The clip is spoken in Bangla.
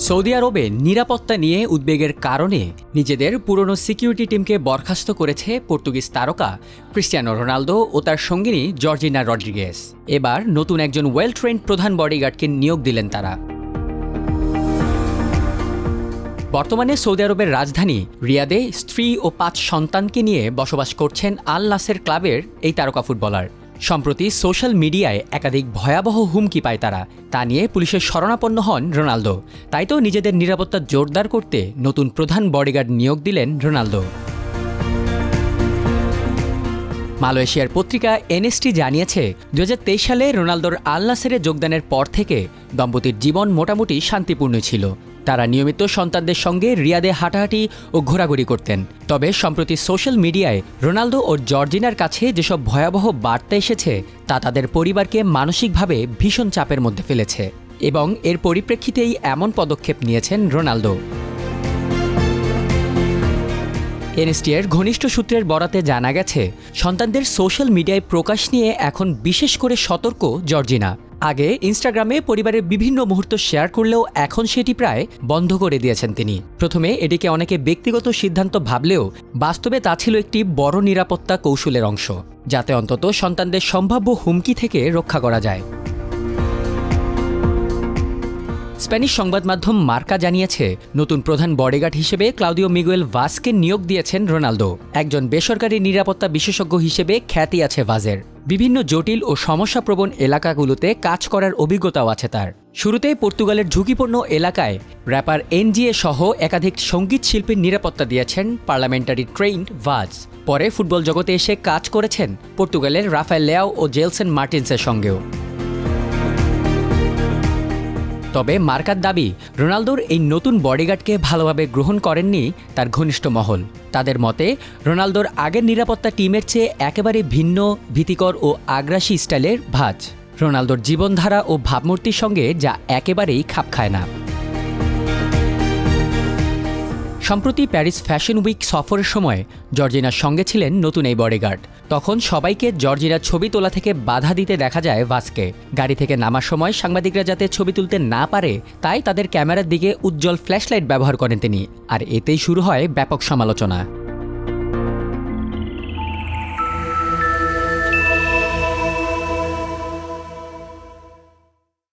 সৌদি আরবে নিরাপত্তা নিয়ে উদ্বেগের কারণে নিজেদের পুরনো সিকিউরিটি টিমকে বরখাস্ত করেছে পর্তুগিজ তারকা ক্রিস্টিয়ানো রোনালদো ও তার সঙ্গিনী জর্জিনা রড্রিগেজ। এবার নতুন একজন ওয়েল ট্রেন্ড প্রধান বডিগার্ডকে নিয়োগ দিলেন তারা। বর্তমানে সৌদি আরবের রাজধানী রিয়াদে স্ত্রী ও 5 সন্তানকে নিয়ে বসবাস করছেন আল নাসের ক্লাবের এই তারকা ফুটবলার। সম্প্রতি সোশ্যাল মিডিয়ায় একাধিক ভয়াবহ হুমকি পায় তারা। তা নিয়ে পুলিশের শরণাপন্ন হন রোনালদো। তাই তো নিজেদের নিরাপত্তা জোরদার করতে নতুন প্রধান বডিগার্ড নিয়োগ দিলেন রোনালদো। মালয়েশিয়ার পত্রিকা এনএসটি জানিয়েছে 2023 সালে রোনালদোর আল নাসেরে যোগদানের পর থেকে দম্পতির জীবন মোটামুটি শান্তিপূর্ণ ছিল। তারা নিয়মিত সন্তানদের সঙ্গে রিয়াদে হাঁটাহাঁটি ও ঘোরাঘুরি করতেন। তবে সম্প্রতি সোশ্যাল মিডিয়ায় রোনালদো ও জর্জিনার কাছে যেসব ভয়াবহ বার্তা এসেছে তা তাদের পরিবারকে মানসিকভাবে ভীষণ চাপের মধ্যে ফেলেছে এবং এর পরিপ্রেক্ষিতেই এমন পদক্ষেপ নিয়েছেন রোনালদো। এনএসটির ঘনিষ্ঠ সূত্রের বরাতে জানা গেছে, সন্তানদের সোশ্যাল মিডিয়ায় প্রকাশ নিয়ে এখন বিশেষ করে সতর্ক জর্জিনা। আগে ইনস্টাগ্রামে পরিবারের বিভিন্ন মুহূর্ত শেয়ার করলেও এখন সেটি প্রায় বন্ধ করে দিয়েছেন তিনি। প্রথমে এটিকে অনেকে ব্যক্তিগত সিদ্ধান্ত ভাবলেও বাস্তবে তা ছিল একটি বড় নিরাপত্তা কৌশলের অংশ, যাতে অন্তত সন্তানদের সম্ভাব্য হুমকি থেকে রক্ষা করা যায়। স্প্যানিশ সংবাদ মাধ্যম মার্কা জানিয়েছে, নতুন প্রধান বডিগার্ড হিসেবে ক্লাউদিও মিগুয়েল ভাজকে নিয়োগ দিয়েছেন রোনালদো। একজন বেসরকারি নিরাপত্তা বিশেষজ্ঞ হিসেবে খ্যাতি আছে ভাজের। বিভিন্ন জটিল ও সমস্যাপ্রবণ এলাকাগুলোতে কাজ করার অভিজ্ঞতাও আছে তার। শুরুতে পর্তুগালের ঝুঁকিপূর্ণ এলাকায় র্যাপার এনজিএ সহ একাধিক সঙ্গীত শিল্পীর নিরাপত্তা দিয়েছেন পার্লামেন্টারি ট্রেইন্ড ভাজ। পরে ফুটবল জগতে এসে কাজ করেছেন পর্তুগালের রাফায়েল লেয়াও ও জেলসন মার্টিন্সের সঙ্গেও। তবে মার্কার দাবি, রোনালদোর এই নতুন বডিগার্ডকে ভালোভাবে গ্রহণ করেননি তার ঘনিষ্ঠ মহল। তাদের মতে রোনালদোর আগের নিরাপত্তা টিমের চেয়ে একেবারে ভিন্ন, ভীতিকর ও আগ্রাসী স্টাইলের ভাজ। রোনালদোর জীবনধারা ও ভাবমূর্তির সঙ্গে যা একেবারেই খাপ খায় না। সম্প্রতি প্যারিস ফ্যাশন উইক সফরের সময় জর্জিনার সঙ্গে ছিলেন নতুন এই বডিগার্ড। তখন সবাইকে জর্জিনার ছবি তোলা থেকে বাধা দিতে দেখা যায় ভাজকে। গাড়ি থেকে নামার সময় সাংবাদিকরা যাতে ছবি তুলতে না পারে তাই তাদের ক্যামেরার দিকে উজ্জ্বল ফ্ল্যাশলাইট ব্যবহার করেন তিনি। আর এতেই শুরু হয় ব্যাপক সমালোচনা।